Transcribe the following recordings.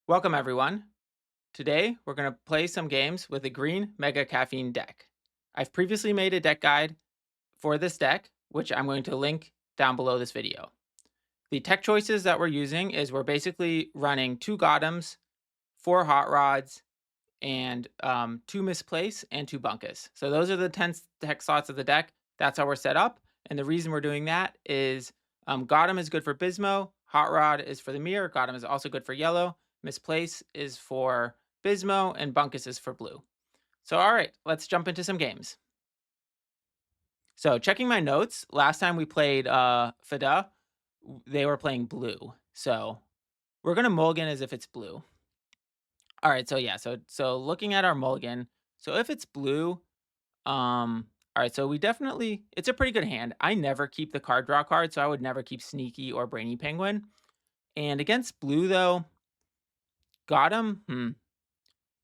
Welcome everyone. Today we're going to play some games with the GreenMegaPenguin deck. I've previously made a deck guide for this deck, which I'm going to link down below this video. The tech choices that we're using is we're basically running 2 GotEms, 4 HotRods, and 2 Misplace and 2 Bunkus. So those are the 10 tech slots of the deck. That's how we're set up. And the reason we're doing that is GotEm is good for Bismo, HotRod is for the mirror, GotEm is also good for yellow, Misplace is for Bismo, and Bunkus is for blue. So all right, let's jump into some games. So checking my notes, last time we played Fada, they were playing blue. So we're gonna mulligan as if it's blue. All right, so yeah, so looking at our mulligan, so if it's blue, all right, so we definitely it's a pretty good hand. I never keep the card draw card, so I would never keep Sneaky or BrainyPenguin. And against blue though, GotEm,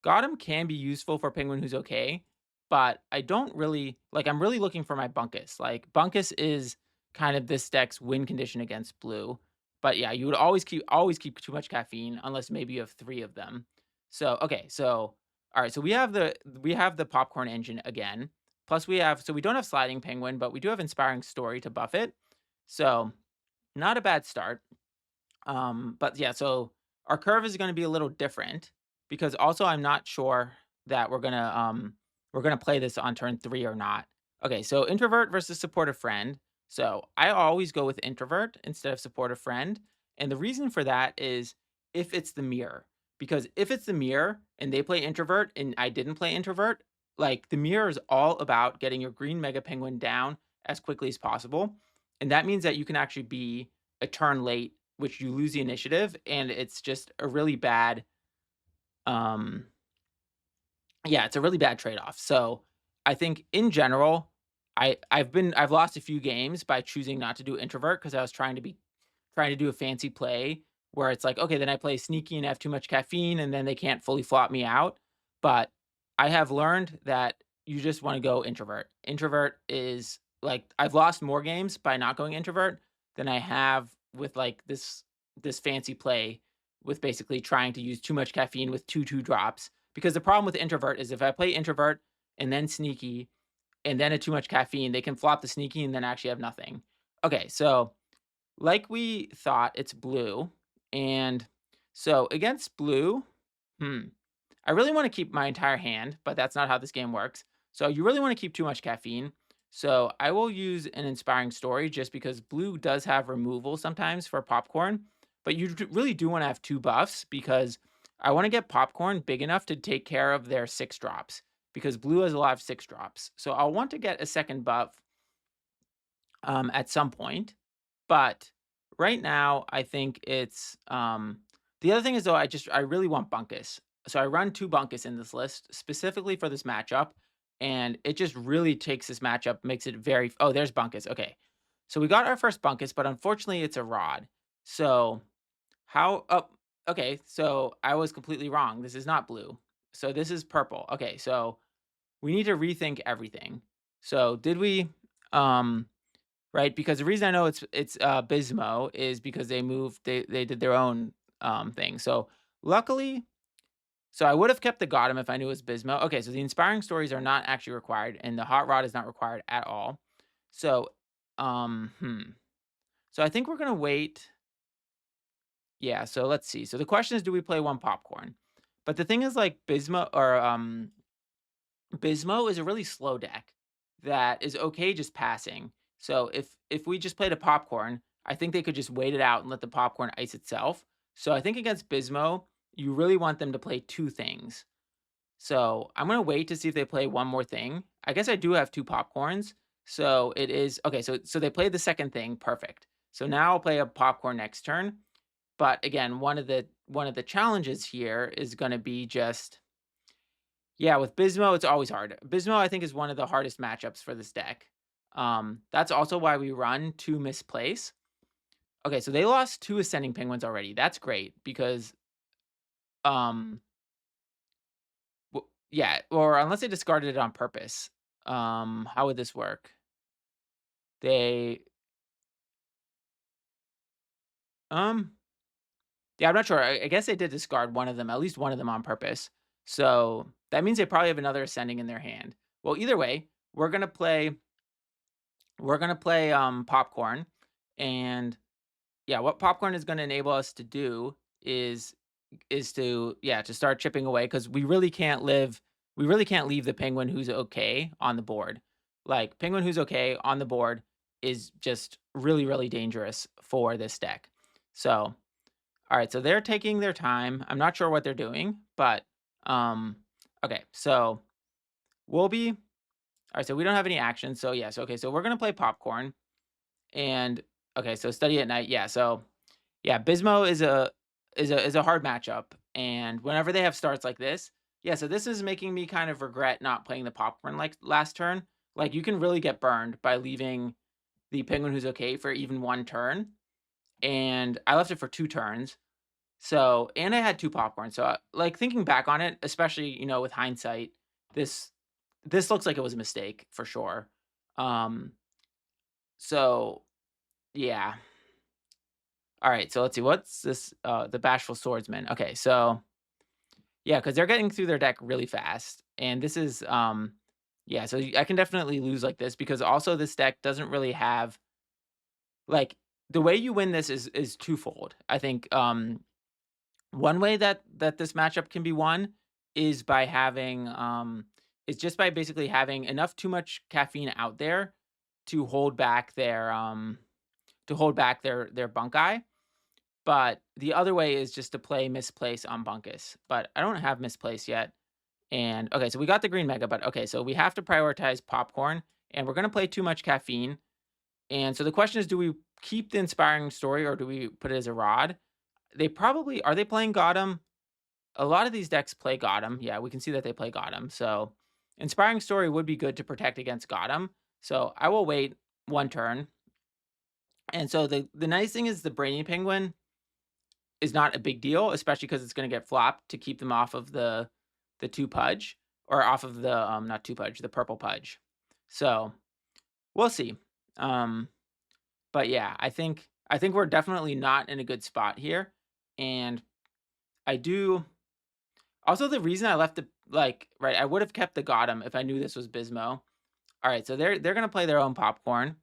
GotEm can be useful for Penguin who's okay, but I don't really like I'm really looking for my Bunkus. Like Bunkus is kind of this deck's win condition against blue. But yeah, you would always keep too much caffeine unless maybe you have 3 of them. So okay, so all right, so we have the popcorn engine again. Plus we don't have sliding penguin, but we do have inspiring story to buff it. So not a bad start. But yeah, so our curve is going to be a little different because also I'm not sure that we're gonna play this on turn 3 or not. Okay, so introvert versus supportive friend. So I always go with introvert instead of supportive friend, and the reason for that is if it's the mirror. Because if it's the mirror and they play introvert and I didn't play introvert, like the mirror is all about getting your green mega penguin down as quickly as possible. And that means that you can actually be a turn late, which you lose the initiative, and it's just a really bad, um, yeah, it's a really bad trade-off. So I think in general, I've lost a few games by choosing not to do introvert because I was trying to do a fancy play where it's like, okay, then I play sneaky and have too much caffeine, and then they can't fully flop me out. But I have learned that you just want to go introvert. Introvert is like I've lost more games by not going introvert than I have with like this fancy play with basically trying to use too much caffeine with 2 drops. Because the problem with introvert is if I play introvert and then sneaky and then a too much caffeine, they can flop the sneaky and then actually have nothing. Okay, so like we thought, it's blue. And so against blue, hmm, I really want to keep my entire hand, but that's not how this game works. So you really want to keep too much caffeine. So I will use an inspiring story just because blue does have removal sometimes for popcorn, but you really do want to have 2 buffs because I want to get popcorn big enough to take care of their 6 drops because blue has a lot of 6 drops. So I'll want to get a second buff at some point. But right now, I think it's the other thing is though I really want Bunkus. So I run 2 Bunkus in this list specifically for this matchup, and it just really takes this matchup, makes it very oh, there's Bunkus. Okay. So we got our first Bunkus, but unfortunately it's a rod. So how oh, okay, so I was completely wrong. This is not blue. So this is purple. Okay, so we need to rethink everything. So did we right? Because the reason I know it's Bismo is because they did their own, thing. So, luckily so I would have kept the Gotham if I knew it was Bismo. Okay, so the inspiring stories are not actually required, and the Hot Rod is not required at all. So, um, hmm. So I think we're gonna wait. Yeah, so let's see. So the question is, do we play 1 popcorn? But the thing is, like, Bismo is a really slow deck that is okay just passing. So if we just played a popcorn, I think they could just wait it out and let the popcorn ice itself. So I think against Bismo, you really want them to play 2 things. So I'm gonna wait to see if they play one more thing. I guess I do have 2 popcorns. So it is okay, so they played the second thing, perfect. So now I'll play a popcorn next turn. But again, one of the challenges here is gonna be just yeah, with Bismo, it's always hard. Bismo, I think, is one of the hardest matchups for this deck. That's also why we run 2 Misplace. Okay, so they lost 2 Ascending Penguins already. That's great because, um, yeah, or unless they discarded it on purpose. How would this work? They, um, Yeah, I'm not sure. I guess they did discard one of them, at least one of them on purpose. So that means they probably have another ascending in their hand. Well, either way, we're gonna play popcorn, and yeah, what popcorn is gonna enable us to do is to yeah to start chipping away because we really can't leave the penguin who's okay on the board. Like penguin who's okay on the board is just really dangerous for this deck. So all right, so they're taking their time. I'm not sure what they're doing, but um okay, so we'll be all right, so we don't have any action. So yes, okay, so we're gonna play popcorn and okay, so study at night. Yeah, so yeah, Bismo is a hard matchup. And whenever they have starts like this, yeah, so this is making me kind of regret not playing the popcorn like last turn. Like you can really get burned by leaving the penguin who's okay for even one turn. And I left it for 2 turns. So, and I had 2 popcorn. So, like thinking back on it, especially, with hindsight, this this looks like it was a mistake for sure. Um, so yeah. All right, so let's see. What's this? The Bashful Swordsman. Okay, so yeah, because they're getting through their deck really fast, and this is yeah. So I can definitely lose like this because also this deck doesn't really have like the way you win this is twofold. I think one way that this matchup can be won is by having is just by basically having enough too much caffeine out there to hold back their bunkai. But the other way is just to play Misplace on Bunkus, but I don't have Misplace yet. And okay, so we got the green mega, but okay, so we have to prioritize popcorn, and we're gonna play too much caffeine. And so the question is, do we keep the inspiring story or do we put it as a rod? They probably are they playing GotEm? A lot of these decks play GotEm. Yeah, we can see that they play GotEm. So inspiring story would be good to protect against GotEm. So I will wait 1 turn. And so the nice thing is the BrainyPenguin is not a big deal, especially because it's gonna get flopped to keep them off of the 2 Pudge, or off of the, not 2 Pudge, the purple Pudge. So, we'll see. Um, but yeah, I think we're definitely not in a good spot here, and I do also, the reason I left the like, right, I would have kept the GotEm if I knew this was Bismo. Alright, so they're gonna play their own popcorn.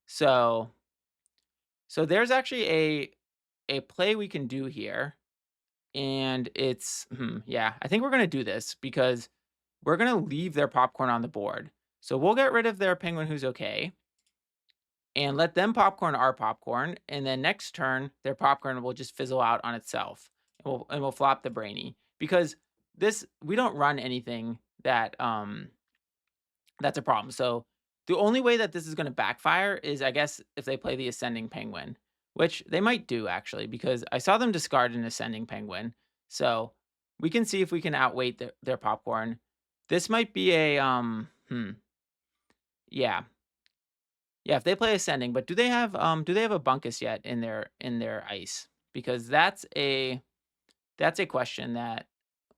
So there's actually a play we can do here. And it's yeah, I think we're gonna do this because we're gonna leave their popcorn on the board. So we'll get rid of their penguin who's okay and let them popcorn our popcorn. And then next turn, their popcorn will just fizzle out on itself. And we'll flop the brainy. Because this we don't run anything that's a problem. So the only way that this is gonna backfire is I guess if they play the ascending penguin, which they might do actually, because I saw them discard an ascending penguin. So we can see if we can outweight their popcorn. This might be a yeah. Yeah, if they play ascending, but do they have a bunkus yet in their ice? Because that's a question that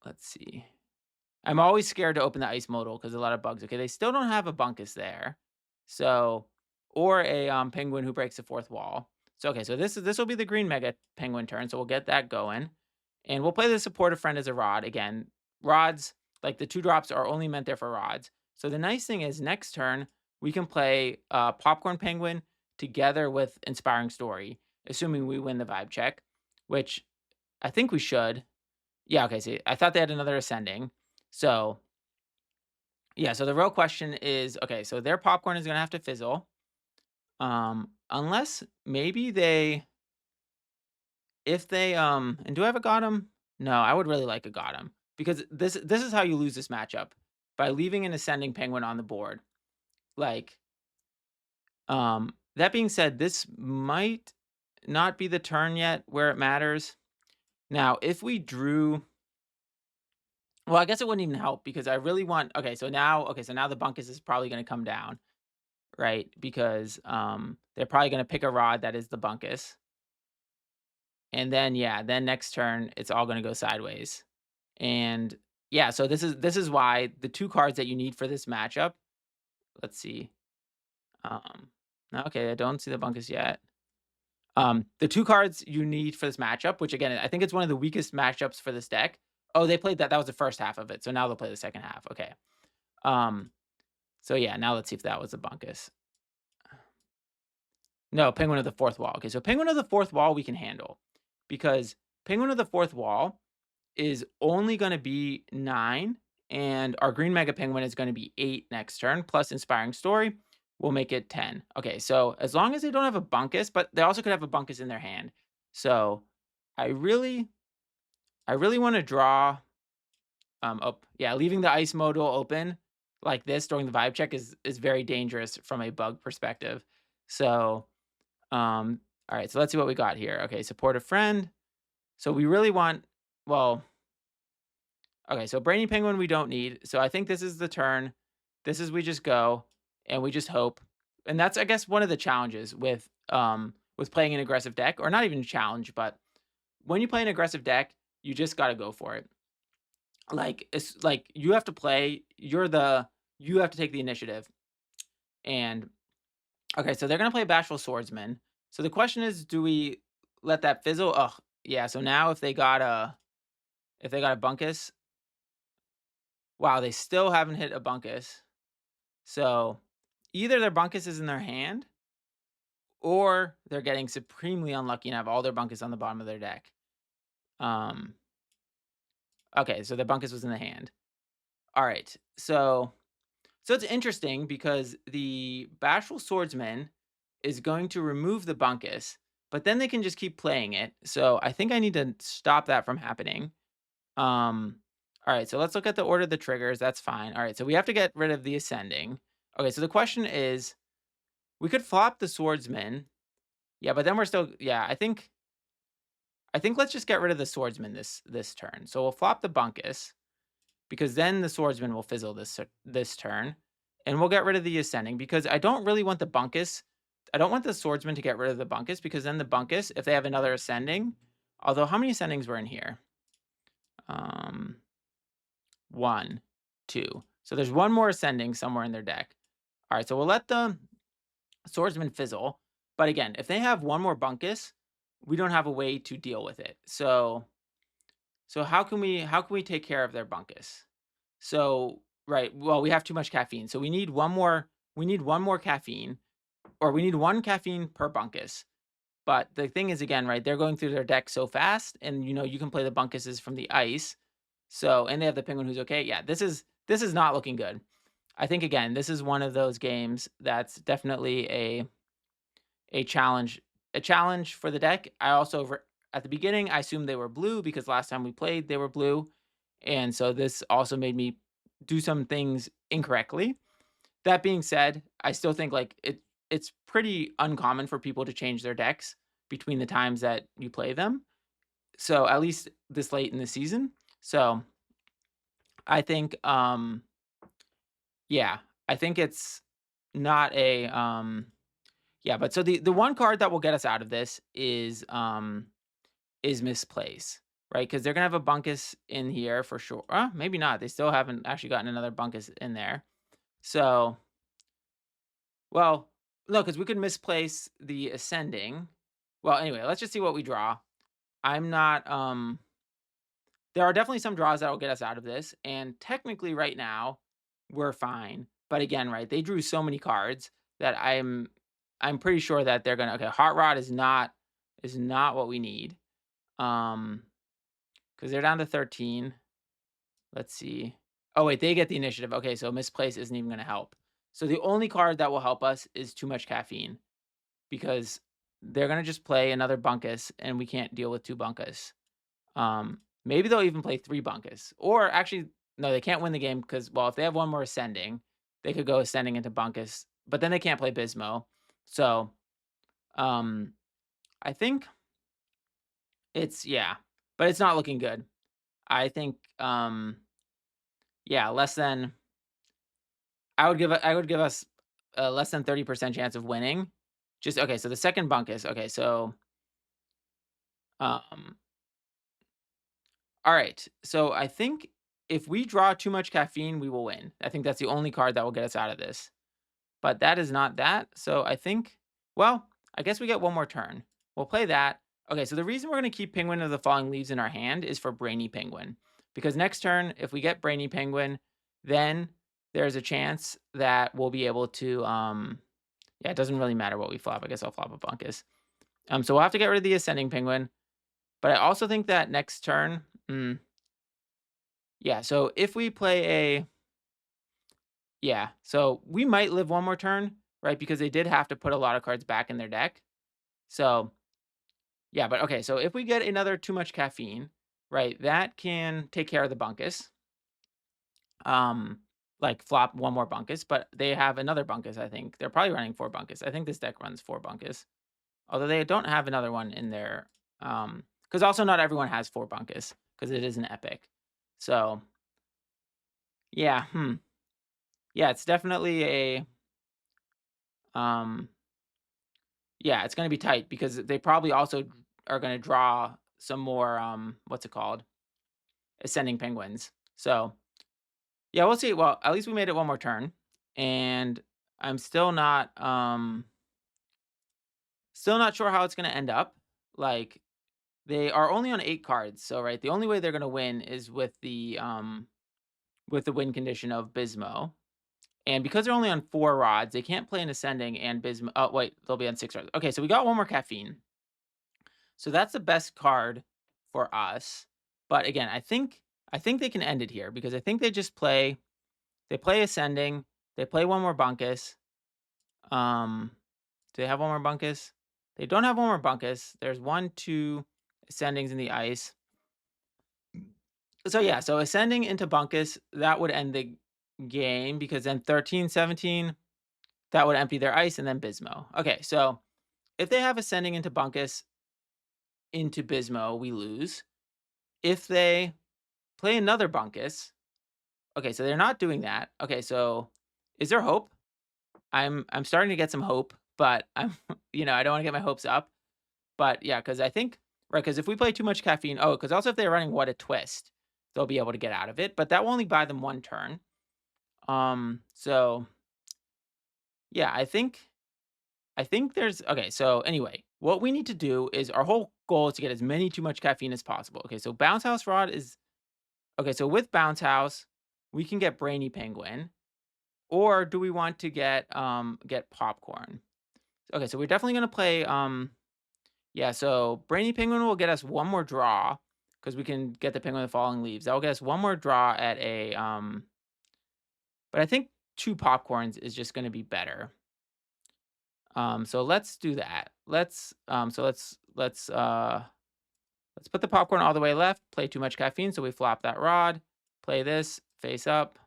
let's see. I'm always scared to open the ice modal because a lot of bugs. Okay, they still don't have a bunkus there. So, or a penguin who breaks the fourth wall. So okay, so this will be the green mega penguin turn. So we'll get that going, and we'll play the supportive friend as a rod again. Rods like the 2 drops are only meant there for rods. So the nice thing is next turn we can play popcorn penguin together with inspiring story, assuming we win the vibe check, which I think we should. Yeah, okay, see, I thought they had another ascending. So, yeah, so the real question is, okay, so their popcorn is gonna have to fizzle. Unless maybe if they and do I have a GotEm? No, I would really like a GotEm because this is how you lose this matchup by leaving an ascending penguin on the board. Like, that being said, this might not be the turn yet where it matters. Now, if we drew well, I guess it wouldn't even help because I really want okay, so now the bunkus is probably gonna come down, right? Because, they're probably gonna pick a rod that is the bunkus. And then, yeah, then next turn, it's all gonna go sideways. And, yeah, so this is why the 2 cards that you need for this matchup let's see, um, okay, I don't see the bunkus yet. The 2 cards you need for this matchup, which again, I think it's one of the weakest matchups for this deck. Oh, they played that. That was the first half of it. So now they'll play the second half. Okay. So yeah, now let's see if that was a bunkus. No, Penguin of the Fourth Wall. Okay, so Penguin of the Fourth Wall we can handle because Penguin of the Fourth Wall is only going to be 9, and our GreenMegaPenguin is going to be 8 next turn, plus Inspiring Story will make it 10. Okay, so as long as they don't have a bunkus, but they also could have a bunkus in their hand. So I really want to draw. Oh, yeah, leaving the ice modal open like this during the vibe check is very dangerous from a bug perspective. So, all right, so let's see what we got here. Okay, supportive friend. So we really want, well, okay, so BrainyPenguin we don't need. So I think this is the turn. This is we just go and we just hope. And that's, I guess, one of the challenges with playing an aggressive deck, or not even a challenge, but when you play an aggressive deck, you just got to go for it. Like, it's like you have to play, you have to take the initiative. And okay, so they're gonna play Bashful Swordsman. So the question is, do we let that fizzle? Oh, yeah. So now if they got a bunkus, wow, they still haven't hit a bunkus. So either their bunkus is in their hand, or they're getting supremely unlucky and have all their bunkus on the bottom of their deck. Okay, so the bunkus was in the hand. All right, so it's interesting because the Bashful Swordsman is going to remove the bunkus, but then they can just keep playing it. So I think I need to stop that from happening. All right, so let's look at the order of the triggers. That's fine. All right, so we have to get rid of the ascending. Okay, so the question is, we could flop the swordsman. Yeah, but then we're still, yeah, I think let's just get rid of the swordsman this turn. So we'll flop the bunkus, because then the swordsman will fizzle this turn, and we'll get rid of the ascending because I don't really want the bunkus. I don't want the swordsman to get rid of the bunkus, because then the bunkus, if they have another ascending, although how many ascendings were in here? 1, 2. So there's one more ascending somewhere in their deck. All right, so we'll let the swordsman fizzle. But again, if they have one more bunkus, we don't have a way to deal with it. So how can we take care of their bunkus? So, right, well, we have too much caffeine. So we need one more caffeine, or we need 1 caffeine per bunkus. But the thing is, again, right, they're going through their deck so fast, and you can play the bunkuses from the ice. So, and they have the penguin who's okay. Yeah, this is not looking good. I think, again, this is one of those games that's definitely a challenge for the deck. I also, at the beginning, I assumed they were blue because last time we played they were blue, and so this also made me do some things incorrectly. That being said, I still think like it's pretty uncommon for people to change their decks between the times that you play them. So at least this late in the season. So I think yeah, I think it's not a yeah, but so the one card that will get us out of this is Misplace, right? Because they're gonna have a bunkus in here for sure. Maybe not. They still haven't actually gotten another bunkus in there. So, well, no, because we could misplace the ascending. Well, anyway, let's just see what we draw. I'm not there are definitely some draws that will get us out of this, and technically right now we're fine. But again, right, they drew so many cards that I'm pretty sure that they're gonna, okay, HotRod is not what we need. Because they're down to 13. Let's see. Oh wait, they get the initiative. Okay, so misplace isn't even gonna help. So the only card that will help us is Too Much Caffeine, because they're gonna just play another bunkus, and we can't deal with 2 bunkus. Maybe they'll even play 3 bunkus, or actually, no, they can't win the game because, well, if they have one more ascending, they could go ascending into bunkus, but then they can't play Bismo. So, I think it's, yeah, but it's not looking good. I think, yeah, less than. I would give us a less than 30% chance of winning. Just okay. So the second bunkus. Okay, so um, all right. So I think if we draw Too Much Caffeine, we will win. I think that's the only card that will get us out of this. But that is not that. So I think, well, I guess we get one more turn. we'll play that. Okay, so the reason we're going to keep Penguin of the Falling Leaves in our hand is for BrainyPenguin. Because next turn, if we get BrainyPenguin, then there's a chance that we'll be able to, yeah, it doesn't really matter what we flop. I guess I'll flop a Bunkus. So we'll have to get rid of the Ascending Penguin. But I also think that next turn, yeah, so if we play yeah, so we might live one more turn, right? Because they did have to put a lot of cards back in their deck. So, yeah, but okay, so if we get another TooMuchCaffeine, right, that can take care of the Bunkus. Like flop one more Bunkus, but they have another Bunkus, I think. They're probably running 4 Bunkus. I think this deck runs 4 Bunkus. Although they don't have another one in there. Because also not everyone has 4 Bunkus, because it is an epic. So, yeah, yeah, it's definitely a, yeah, it's going to be tight because they probably also are going to draw some more, what's it called? Ascending Penguins. So, yeah, we'll see. Well, at least we made it one more turn. And I'm still not sure how it's going to end up. Like, they are only on 8 cards. So, right, the only way they're going to win is with the win condition of Bismo. And because they're only on 4 rods, they can't play an Ascending and Bismo. Oh, wait, they'll be on 6 rods. Okay, so we got one more Caffeine. So that's the best card for us. But again, I think they can end it here because I think they just play Ascending, they play one more Bunkus. Do they have one more Bunkus? They don't have one more Bunkus. There's 1, 2 Ascendings in the ice. So yeah, so Ascending into Bunkus, that would end the game because then 13, 17, that would empty their ice and then Bismo. Okay, so if they have Ascending into Bunkus into Bismo, we lose. If they play another Bunkus, okay, so they're not doing that. Okay, so is there hope? I'm starting to get some hope, but I'm I don't want to get my hopes up. But yeah, because I think because if we play TooMuchCaffeine, because also if they're running What a Twist, they'll be able to get out of it. But that will only buy them 1 turn. So yeah, I think there's okay. So anyway, what we need to do is our whole goal is to get as many TooMuchCaffeine as possible. Okay, so BounceHouseRod is okay. So with Bounce House, we can get BrainyPenguin. Or do we want to get Popcorn? Okay, so we're definitely gonna play yeah, so BrainyPenguin will get us one more draw because we can get the Penguin of the Falling Leaves. That will get us one more draw at a but I think 2 Popcorns is just gonna be better. So let's do that. Let's let's put the Popcorn all the way left, play TooMuchCaffeine, so we flop that rod, play this face up,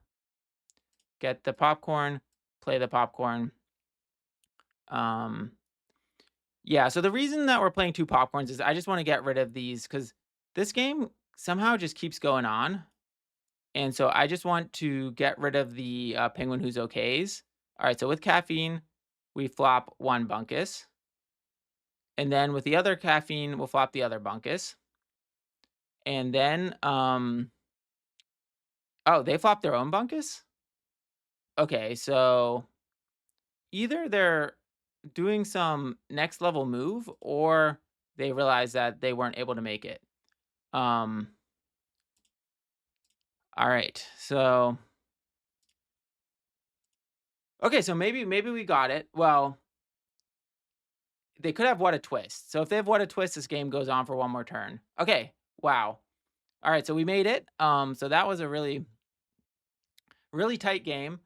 get the Popcorn, play the Popcorn. Yeah, so the reason that we're playing 2 Popcorns is I just want to get rid of these because this game somehow just keeps going on. And so I just want to get rid of the Penguin Who's Okays. All right, so with Caffeine, we flop 1 Bunkus. And then with the other Caffeine, we'll flop the other Bunkus. And then, oh, they flop their own Bunkus? Okay, so either they're doing some next level move or they realize that they weren't able to make it. All right. So okay, so maybe we got it. Well, they could have What a Twist. So if they have What a Twist, this game goes on for one more turn. Okay. Wow. All right, so we made it. So that was a really tight game.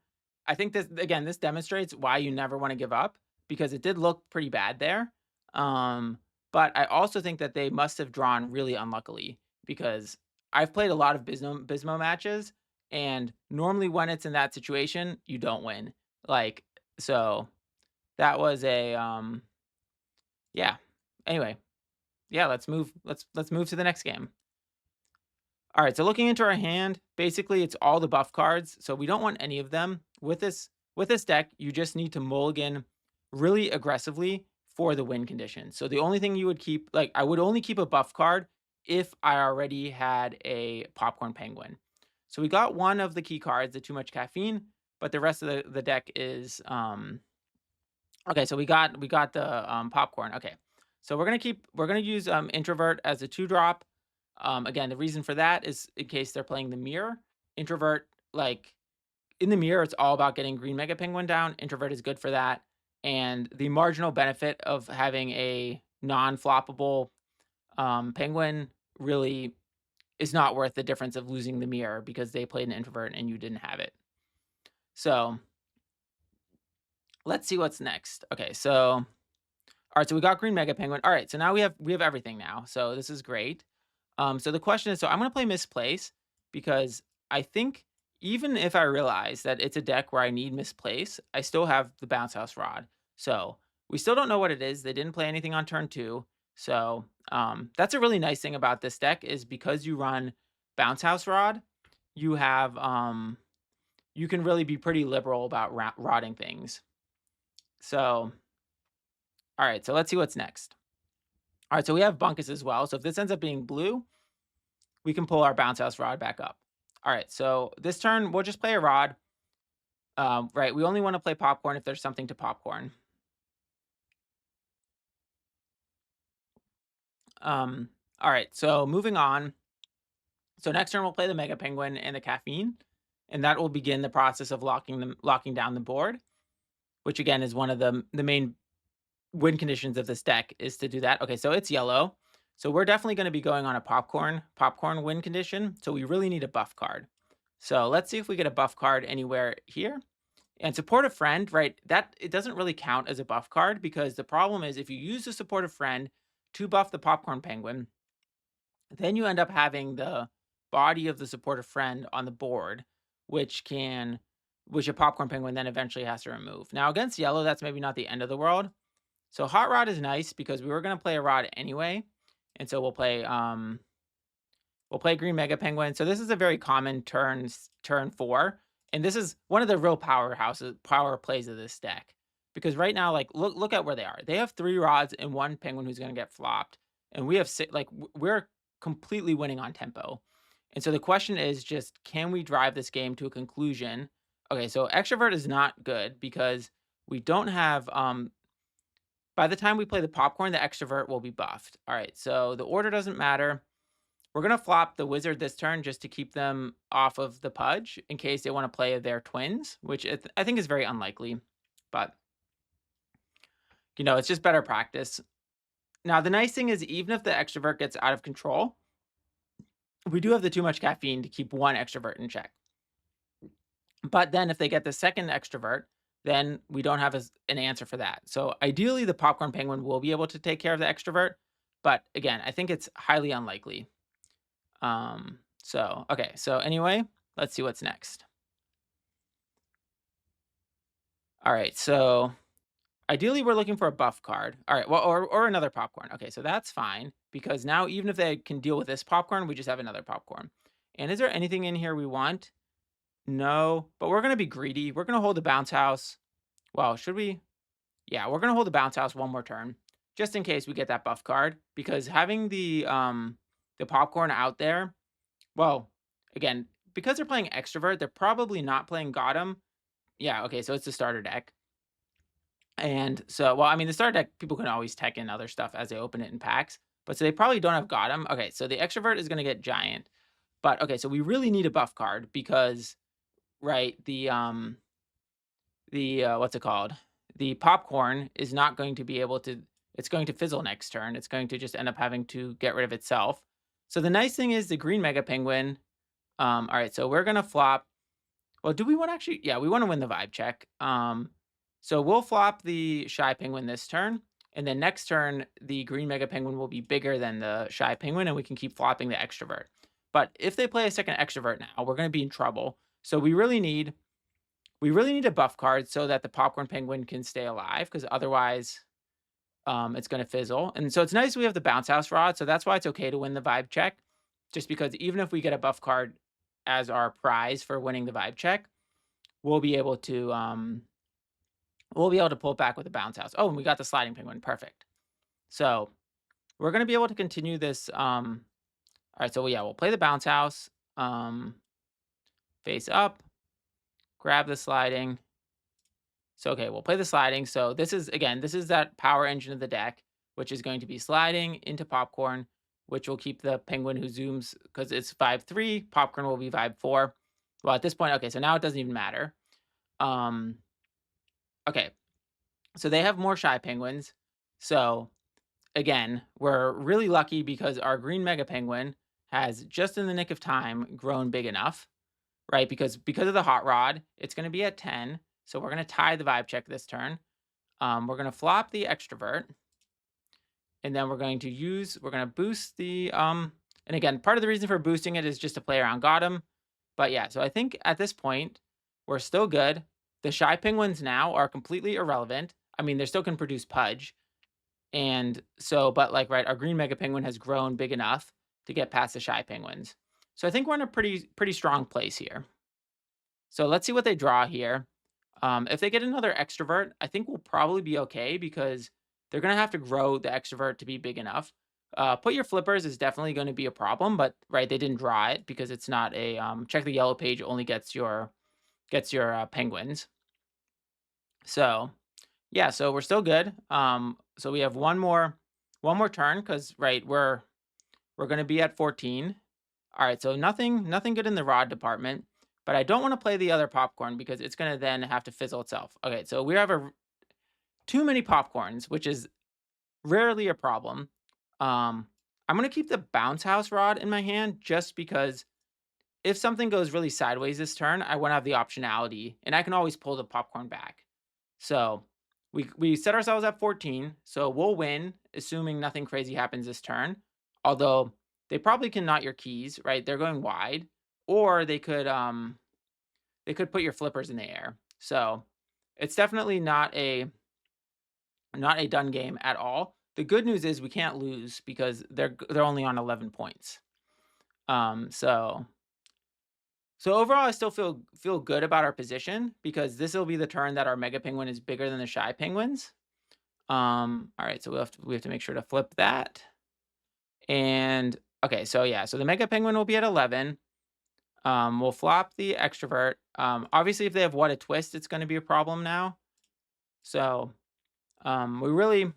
I think this demonstrates why you never want to give up because it did look pretty bad there. But I also think that they must have drawn really unluckily because I've played a lot of Bismo matches, and normally when it's in that situation, you don't win. Like, so that was a yeah. Anyway, yeah, let's move to the next game. All right, so looking into our hand, basically it's all the buff cards, so we don't want any of them. With this deck, you just need to mulligan really aggressively for the win condition. So the only thing you would keep, like I would only keep a buff card if I already had a PopcornPenguin. So we got one of the key cards, the TooMuchCaffeine, but the rest of the deck is okay, so we got the Popcorn. Okay. So we're gonna use Introvert as a 2-drop. Again, the reason for that is in case they're playing the mirror. Introvert, like in the mirror, it's all about getting GreenMegaPenguin down. Introvert is good for that. And the marginal benefit of having a non-floppable penguin really is not worth the difference of losing the mirror because they played an introvert and you didn't have it. So let's see what's next. Okay, so all right, so we got GreenMegaPenguin. All right, so now we have everything now. So this is great. So the question is, so I'm gonna play Misplace because I think even if I realize that it's a deck where I need Misplace, I still have the BounceHouseRod. So we still don't know what it is. They didn't play anything on turn 2. So that's a really nice thing about this deck is because you run BounceHouseRod, you have you can really be pretty liberal about rodding things. So all right, so let's see what's next. All right, so we have Bunkus as well. So if this ends up being blue, we can pull our BounceHouseRod back up. All right, so this turn, we'll just play a rod. Right, we only want to play popcorn if there's something to popcorn. All right, so moving on. So next turn, we'll play the Mega Penguin and the Caffeine, and that will begin the process of locking down the board, which again is one of the main win conditions of this deck is to do that. Okay, so it's yellow. So we're definitely going to be going on a popcorn win condition. So we really need a buff card. So let's see if we get a buff card anywhere here. And supportive friend, right? That it doesn't really count as a buff card because the problem is if you use the supportive friend to buff the popcorn penguin, then you end up having the body of the supportive friend on the board, which a popcorn penguin then eventually has to remove. Now against yellow, that's maybe not the end of the world. So HotRod is nice because we were going to play a rod anyway. And so we'll play GreenMegaPenguin. So this is a very common turn 4. And this is one of the real power plays of this deck. Because right now, like look at where they are. They have 3 rods and 1 penguin who's going to get flopped. And we have we're completely winning on tempo. And so the question is just, can we drive this game to a conclusion? Okay, so extrovert is not good because we don't have by the time we play the popcorn, the extrovert will be buffed. All right, so the order doesn't matter. We're going to flop the wizard this turn just to keep them off of the Pudge in case they want to play their twins, which I think is very unlikely. But, it's just better practice. Now, the nice thing is even if the extrovert gets out of control, we do have the TooMuchCaffeine to keep one extrovert in check. But then if they get the second extrovert, then we don't have an answer for that. So ideally, the popcorn penguin will be able to take care of the extrovert. But again, I think it's highly unlikely. Okay. So anyway, let's see what's next. All right. So ideally, we're looking for a buff card. All right. Well, or another popcorn. Okay. So that's fine because now even if they can deal with this popcorn, we just have another popcorn. And is there anything in here we want? No, but we're going to be greedy. We're going to hold the bounce house. Well, should we? Yeah, we're going to hold the bounce house one more turn just in case we get that buff card because having the popcorn out there, well, again, because they're playing extrovert, they're probably not playing GotEm. Yeah, okay, so it's a starter deck. And so, well, I mean, the starter deck, people can always tech in other stuff as they open it in packs, but so they probably don't have GotEm. Okay, so the extrovert is going to get giant. But okay, so we really need a buff card because right, the what's it called? The popcorn is not going to be able to, it's going to fizzle next turn. It's going to just end up having to get rid of itself. So the nice thing is the GreenMegaPenguin. All right, so we're going to flop. Well, do we want to actually, yeah, we want to win the vibe check. So we'll flop the Shy Penguin this turn. And then next turn, the GreenMegaPenguin will be bigger than the Shy Penguin and we can keep flopping the extrovert. But if they play a second extrovert now, we're going to be in trouble. So we really need a buff card so that the popcorn penguin can stay alive because otherwise it's going to fizzle. And so it's nice we have the BounceHouseRod. So that's why it's okay to win the vibe check. Just because even if we get a buff card as our prize for winning the vibe check, we'll be able to pull it back with the bounce house. Oh, and we got the sliding penguin. Perfect. So we're going to be able to continue this. All right. So yeah, we'll play the bounce house. Face up. Grab the sliding. So, okay, we'll play the sliding. So this is that power engine of the deck. which is going to be sliding into popcorn, which will keep the penguin who zooms, because it's vibe 3, popcorn will be vibe 4. Well, at this point, okay, so now it doesn't even matter. Okay, so they have more shy penguins. So again, we're really lucky because our GreenMegaPenguin has just in the nick of time grown big enough, right? Because of the HotRod, it's going to be at 10. So we're going to tie the vibe check this turn. We're going to flop the extrovert. And then we're going to boost the, and again, part of the reason for boosting it is just to play around GotEm. But yeah, so I think at this point, we're still good. The shy penguins now are completely irrelevant. I mean, they still can produce Pudge. And so, but like, right, our GreenMegaPenguin has grown big enough to get past the shy penguins. So I think we're in a pretty strong place here. So let's see what they draw here. If they get another extrovert, I think we'll probably be okay because they're going to have to grow the extrovert to be big enough. Put your flippers is definitely going to be a problem, but right, they didn't draw it because it's not a check the yellow page only gets your penguins. So yeah, so we're still good. So we have one more turn because right, we're going to be at 14. All right, so nothing good in the rod department, but I don't want to play the other popcorn because it's going to then have to fizzle itself. Okay, so we have too many popcorns, which is rarely a problem. I'm going to keep the BounceHouseRod in my hand just because if something goes really sideways this turn, I want to have the optionality, and I can always pull the popcorn back. So we set ourselves at 14, so we'll win, assuming nothing crazy happens this turn. Although they probably can knot your keys, right? They're going wide, or they could put your flippers in the air. So it's definitely not a done game at all. The good news is we can't lose because they're only on 11 points. So overall, I still feel good about our position because this will be the turn that our Mega Penguin is bigger than the shy penguins. All right, so we have to make sure to flip that. And okay, so yeah, so the Mega Penguin will be at 11. We'll flop the extrovert. Obviously, if they have what a twist, it's going to be a problem now. So we really,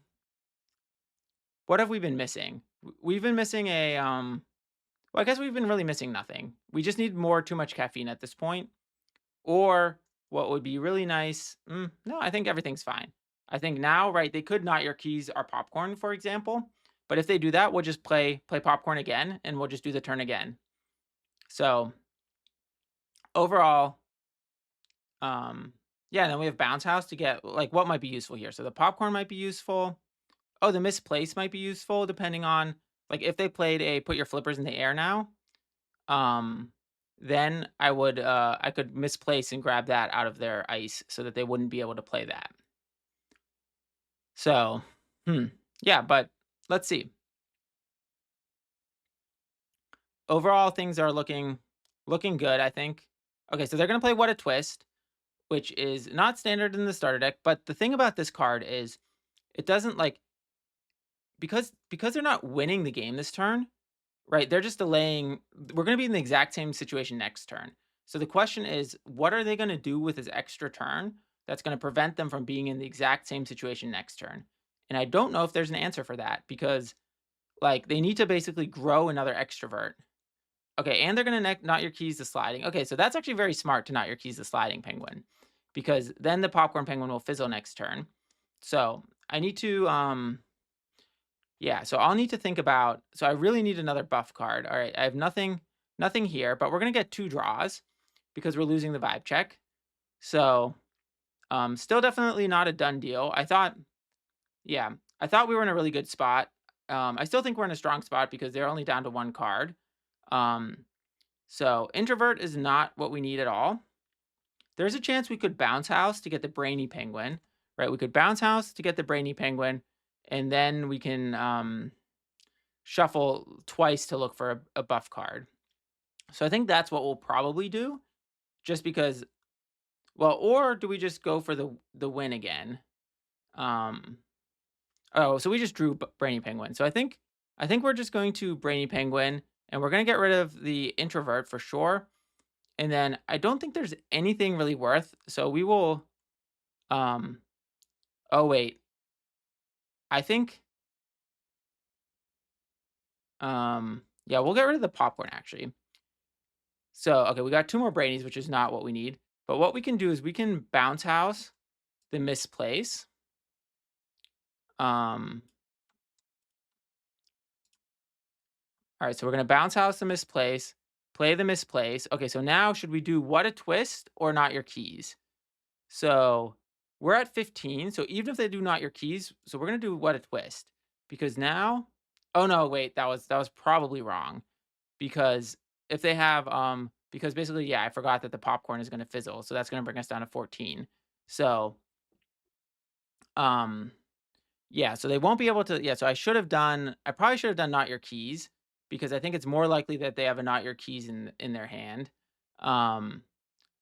what have we been missing? We've been missing a well, I guess we've been really missing nothing. We just need more too much caffeine at this point. Or what would be really nice, no, I think everything's fine. I think now, right, they could knot your keys or popcorn, for example. But if they do that, we'll just play popcorn again, and we'll just do the turn again. So overall, yeah, and then we have Bounce House to get, like, what might be useful here. So the popcorn might be useful. Oh, the misplace might be useful, depending on, like, if they played a put your flippers in the air now, then I could misplace and grab that out of their ice so that they wouldn't be able to play that. So, yeah, but let's see. Overall, things are looking good, I think. Okay, so they're going to play What a Twist, which is not standard in the starter deck, but the thing about this card is it doesn't, like, because they're not winning the game this turn, right? They're just delaying. We're going to be in the exact same situation next turn. So the question is, what are they going to do with this extra turn that's going to prevent them from being in the exact same situation next turn? And I don't know if there's an answer for that because, like, they need to basically grow another extrovert. Okay, and they're going to knot your keys to sliding. Okay, so that's actually very smart to knot your keys to sliding penguin because then the popcorn penguin will fizzle next turn. So I need to, yeah, so I'll need to think about, so I really need another buff card. All right, I have nothing here, but we're going to get 2 draws because we're losing the vibe check. So still definitely not a done deal. I thought we were in a really good spot. I still think we're in a strong spot because they're only down to 1 card. So introvert is not what we need at all. There's a chance we could bounce house to get the BrainyPenguin, right? We could bounce house to get the BrainyPenguin, and then we can shuffle twice to look for a buff card. So I think that's what we'll probably do, just because, well, or do we just go for the win again? Oh, so we just drew BrainyPenguin. So I think we're just going to BrainyPenguin, and we're going to get rid of the introvert for sure. And then I don't think there's anything really worth. So we will, oh wait, I think Yeah, we'll get rid of the popcorn actually. So, okay, we got 2 more Brainies, which is not what we need. But what we can do is we can bounce house the misplace. All right, so we're gonna bounce house the misplace, play the misplace. Okay, so now should we do what a twist or not your keys? So we're at 15. So even if they do not your keys, so we're gonna do what a twist because now, oh no, wait, that was probably wrong because if they have because basically yeah, I forgot that the popcorn is gonna fizzle, so that's gonna bring us down to 14. So um yeah, so they won't be able to. Yeah, so I probably should have done not your keys because I think it's more likely that they have a not your keys in their hand.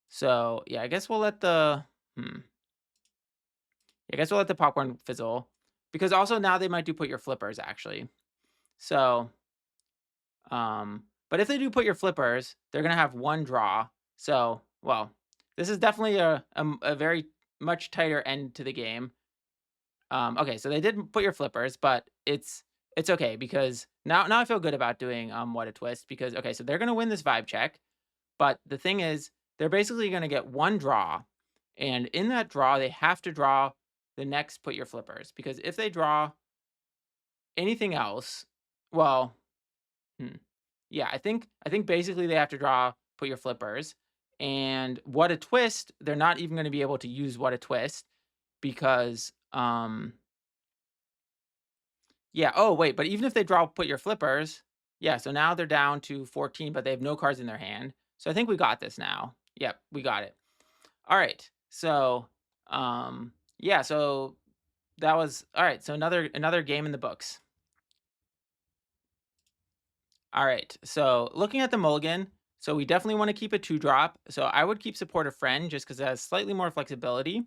So yeah, I guess we'll let the I guess we'll let the popcorn fizzle because also now they might do put your flippers actually. So but if they do put your flippers, they're gonna have one draw. So well, this is definitely a very much tighter end to the game. Okay, so they did put your flippers, but it's okay because now I feel good about doing what a twist because okay, so they're gonna win this vibe check, but the thing is they're basically gonna get one draw, and in that draw they have to draw the next put your flippers because if they draw anything else, well, yeah, I think basically they have to draw put your flippers, and what a twist they're not even gonna be able to use what a twist because yeah. Oh, wait, but even if they draw put your flippers, yeah, so now they're down to 14, but they have no cards in their hand. So I think we got this now. Yep, we got it. All right. So, yeah, so that was all right. So another game in the books. All right. So looking at the mulligan, so we definitely want to keep a 2-drop. So I would keep SupportiveFriend just because it has slightly more flexibility.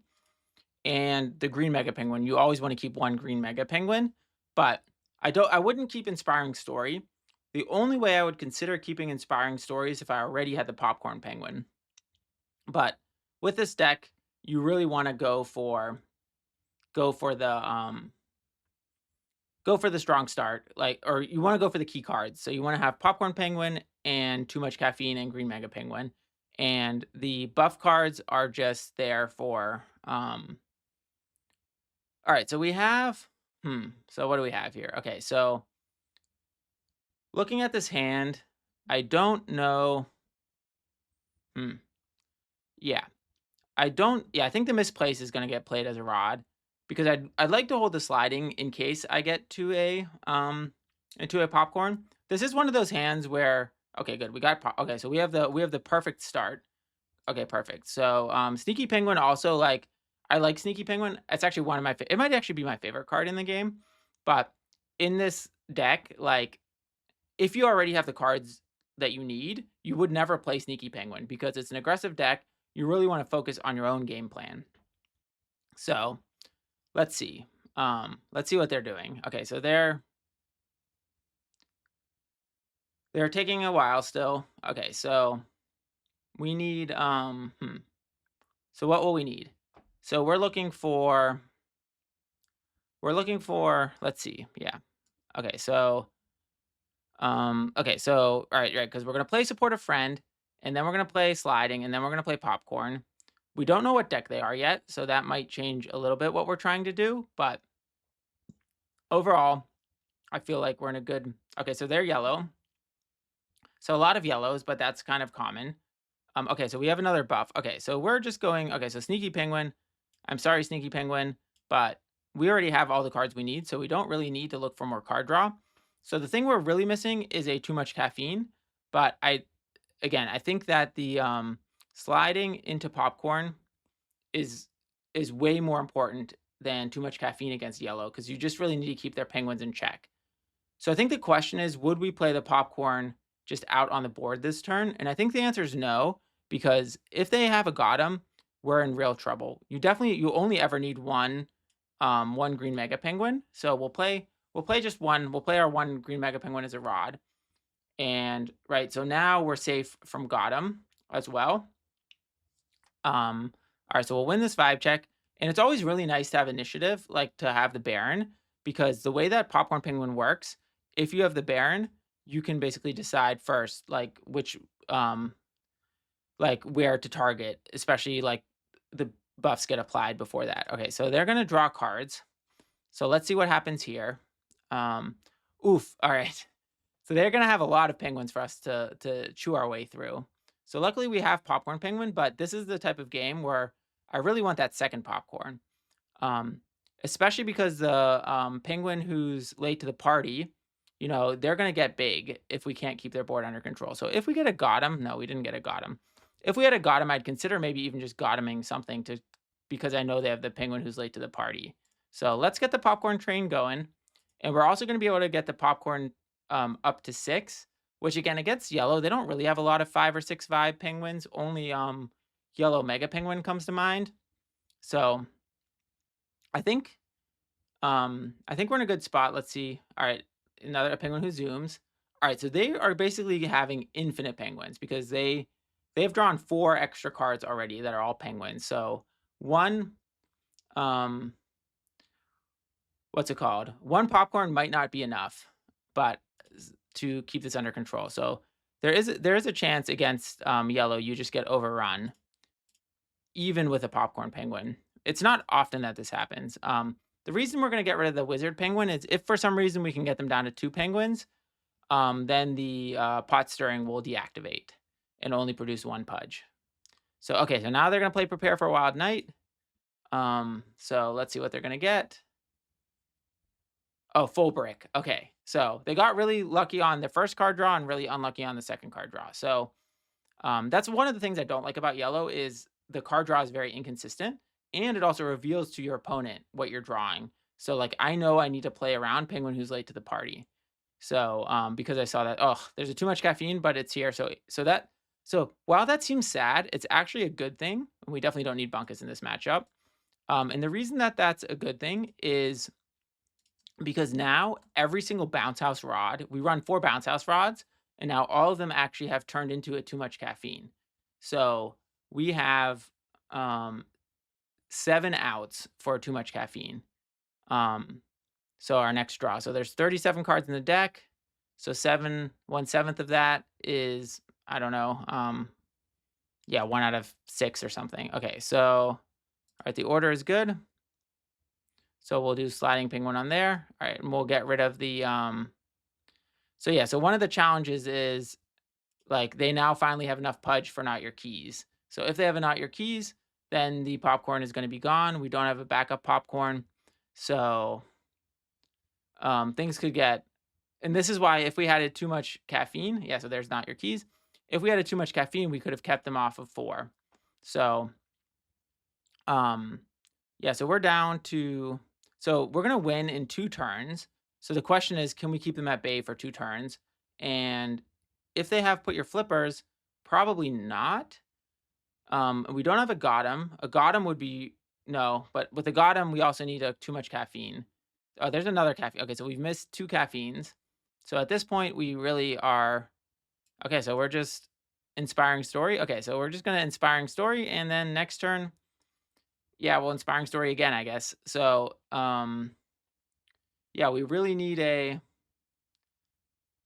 And the GreenMegaPenguin, you always want to keep one GreenMegaPenguin, but I wouldn't keep InspiringStory. The only way I would consider keeping InspiringStory is if I already had the PopcornPenguin. But with this deck, you really want to go for the go for the strong start, like, or you want to go for the key cards. So you want to have PopcornPenguin and TooMuchCaffeine and GreenMegaPenguin. And the buff cards are just there for all right, so we have so what do we have here? Okay, so looking at this hand, I don't know. Yeah. I think the misplace is gonna get played as a rod because I'd like to hold the sliding in case I get to a into a popcorn. This is one of those hands where okay, good. Okay, so we have the perfect start. Okay, perfect. So SneakyPenguin also I like SneakyPenguin. It's actually one of my it might actually be my favorite card in the game. But in this deck, like if you already have the cards that you need, you would never play SneakyPenguin because it's an aggressive deck. You really want to focus on your own game plan. So let's see. Let's see what they're doing. Okay, so they're taking a while still. Okay, so we need so what will we need? So we're looking for let's see. Yeah. Okay, so okay, so right, because we're gonna play SupportiveFriend, and then we're gonna play sliding, and then we're gonna play popcorn. We don't know what deck they are yet, so that might change a little bit what we're trying to do, but overall, I feel like we're in a good okay, so they're yellow. So a lot of yellows, but that's kind of common. Okay, so we have another buff. Okay, so we're just going okay, so SneakyPenguin. I'm sorry, SneakyPenguin, but we already have all the cards we need, so we don't really need to look for more card draw. So the thing we're really missing is a TooMuchCaffeine, but I think that the sliding into popcorn is way more important than TooMuchCaffeine against yellow because you just really need to keep their penguins in check. So I think the question is, would we play the popcorn just out on the board this turn? And I think the answer is no, because if they have a GotEm, we're in real trouble. You only ever need one GreenMegaPenguin. So we'll play just one. We'll play our one GreenMegaPenguin as a rod. And right, so now we're safe from GotEm as well. All right, so we'll win this vibe check. And it's always really nice to have initiative, like to have the Baron, because the way that PopcornPenguin works, if you have the Baron, you can basically decide first, like which like where to target, especially like the buffs get applied before that. Okay, so they're gonna draw cards. So let's see what happens here. Um, oof. All right. So they're gonna have a lot of penguins for us to chew our way through. So luckily we have Popcorn Penguin, but this is the type of game where I really want that second popcorn. Um, Especially because the penguin who's late to the party, you know, they're gonna get big if we can't keep their board under control. So if we get a GotEm, no, we didn't get a GotEm. If we had a GotEm, I'd consider maybe even just GotEming something to because I know they have the penguin who's late to the party. So let's get the popcorn train going. And we're also gonna be able to get the popcorn up to 6, which again against yellow, they don't really have a lot of 5 or 6 vibe penguins. Only yellow mega penguin comes to mind. So I think I think we're in a good spot. Let's see. All right, another penguin who zooms. All right, so they are basically having infinite penguins because they've drawn 4 extra cards already that are all penguins. So one um what's it called? One popcorn might not be enough, but to keep this under control. So there is a chance against yellow you just get overrun even with a popcorn penguin. It's not often that this happens. The reason we're going to get rid of the wizard penguin is if for some reason we can get them down to 2 penguins, then the pot stirring will deactivate and only produce 1 pudge. So, okay, so now they're going to play prepare for a wild night. So let's see what they're going to get. Oh, full brick. Okay, so they got really lucky on the first card draw and really unlucky on the second card draw. So that's one of the things I don't like about yellow is the card draw is very inconsistent, and it also reveals to your opponent what you're drawing. So like I know I need to play around penguin who's late to the party. So because I saw that, oh, there's a too much caffeine, but it's here. So while that seems sad, it's actually a good thing. We definitely don't need bunkus in this matchup. And the reason that that's a good thing is because now every single bounce house rod, we run 4 bounce house rods, and now all of them actually have turned into a too much caffeine. So we have 7 outs for too much caffeine. So our next draw. So there's 37 cards in the deck. So 1/7 of that is, I don't know, yeah, 1 out of 6 or something. Okay, so all right, the order is good. So we'll do sliding penguin on there. All right, and we'll get rid of the so yeah, so one of the challenges is like they now finally have enough pudge for not your keys. So if they have a not your keys, then the popcorn is going to be gone. We don't have a backup popcorn. So things could get, and this is why if we had too much caffeine, yeah, so there's not your keys. If we had too much caffeine, we could have kept them off of 4. So yeah, so we're down to, so we're going to win in 2 turns. So the question is, can we keep them at bay for 2 turns? And if they have put your flippers, probably not. We don't have a GotEm. A GotEm would be, no, but with a GotEm, we also need a too much caffeine. Oh, there's another caffeine. Okay, so we've missed 2 caffeines. So at this point, we really are, okay, so we're just inspiring story. Okay, so we're just going to inspiring story. And then next turn, yeah, well, inspiring story again, I guess. So, yeah, we really need a,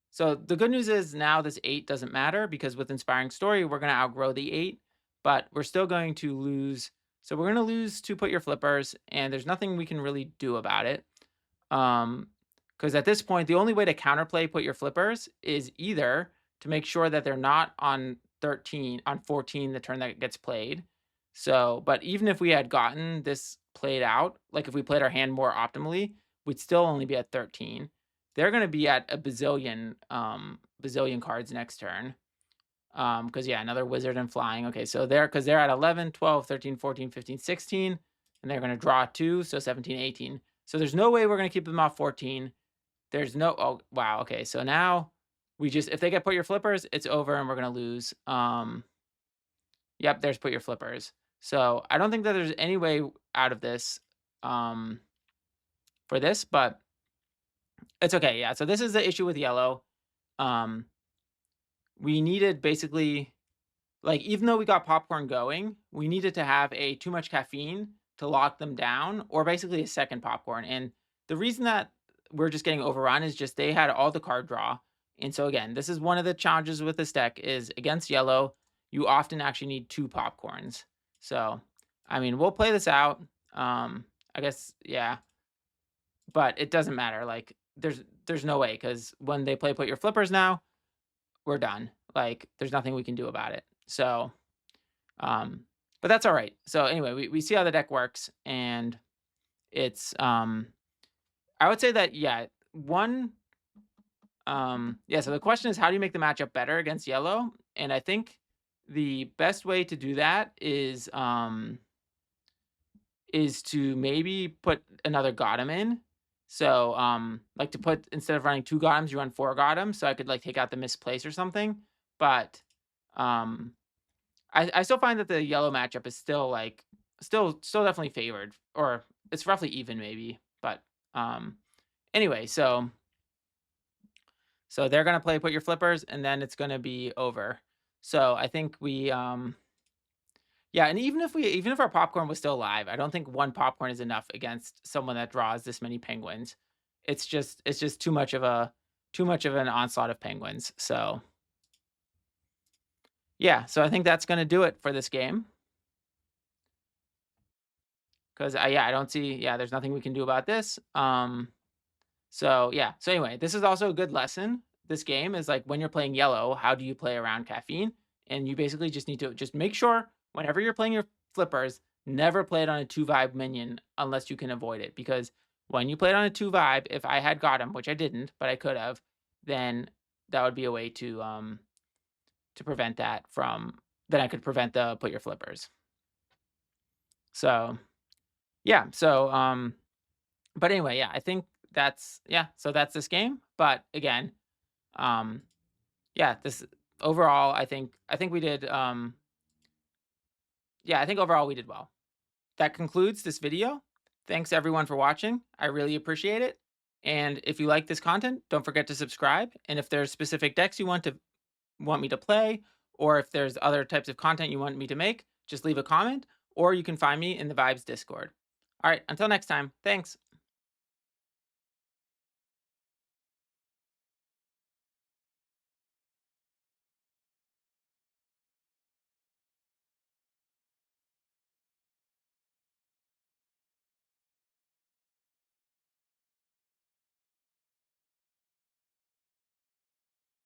so the good news is now this 8 doesn't matter because with inspiring story, we're going to outgrow the 8, but we're still going to lose. So we're going to lose to put your flippers, and there's nothing we can really do about it. Because at this point, the only way to counterplay put your flippers is either to make sure that they're not on 14, the turn that gets played. So, but even if we had gotten this played out, like if we played our hand more optimally, we'd still only be at 13. They're going to be at a bazillion cards next turn. Because yeah, another wizard and flying. Okay, so because they're at 11, 12, 13, 14, 15, 16, and they're going to draw 2, so 17, 18. So there's no way we're going to keep them off 14. There's no, oh, wow. Okay, so now we just, if they get put your flippers, it's over and we're going to lose. Yep, there's put your flippers. So I don't think that there's any way out of this for this, but it's okay. Yeah, so this is the issue with yellow. We needed basically, like, even though we got popcorn going, we needed to have a too much caffeine to lock them down, or basically a second popcorn. And the reason that we're just getting overrun is just they had all the card draw, And so again, this is one of the challenges with this deck is against yellow, you often actually need 2 popcorns. So, I mean, we'll play this out. I guess, yeah, but it doesn't matter. Like, there's no way because when they play put your flippers now, we're done. Like, there's nothing we can do about it. So, but that's all right. So anyway, we see how the deck works, and it's I would say that yeah, yeah. So the question is, how do you make the matchup better against yellow? And I think the best way to do that is to maybe put another GotEm in. So, like to put instead of running 2 GotEms, you run 4 GotEms. So I could like take out the misplace or something. But I still find that the yellow matchup is still like still definitely favored, or it's roughly even maybe. But anyway, so they're gonna play put your flippers, and then it's gonna be over. So I think we yeah, and even if our popcorn was still alive, I don't think 1 popcorn is enough against someone that draws this many penguins. It's just too much of an onslaught of penguins. So yeah, so I think that's gonna do it for this game. Because yeah, I don't see, yeah, there's nothing we can do about this. So yeah, so anyway, this is also a good lesson. This game is like when you're playing yellow, how do you play around caffeine? And you basically just need to just make sure whenever you're playing your flippers, never play it on a 2 vibe minion unless you can avoid it. Because when you play it on a 2 vibe, if I had got him, which I didn't, but I could have, then that would be a way to prevent that from, then I could prevent the put your flippers. So yeah, so but anyway, yeah, I think that's, yeah, so that's this game. But again, yeah, this overall, I think we did yeah, I think overall we did well. That concludes this video. Thanks everyone for watching. I really appreciate it. And if you like this content, don't forget to subscribe. And if there's specific decks you want me to play, or if there's other types of content you want me to make, just leave a comment, or you can find me in the Vibes Discord. All right, until next time, thanks.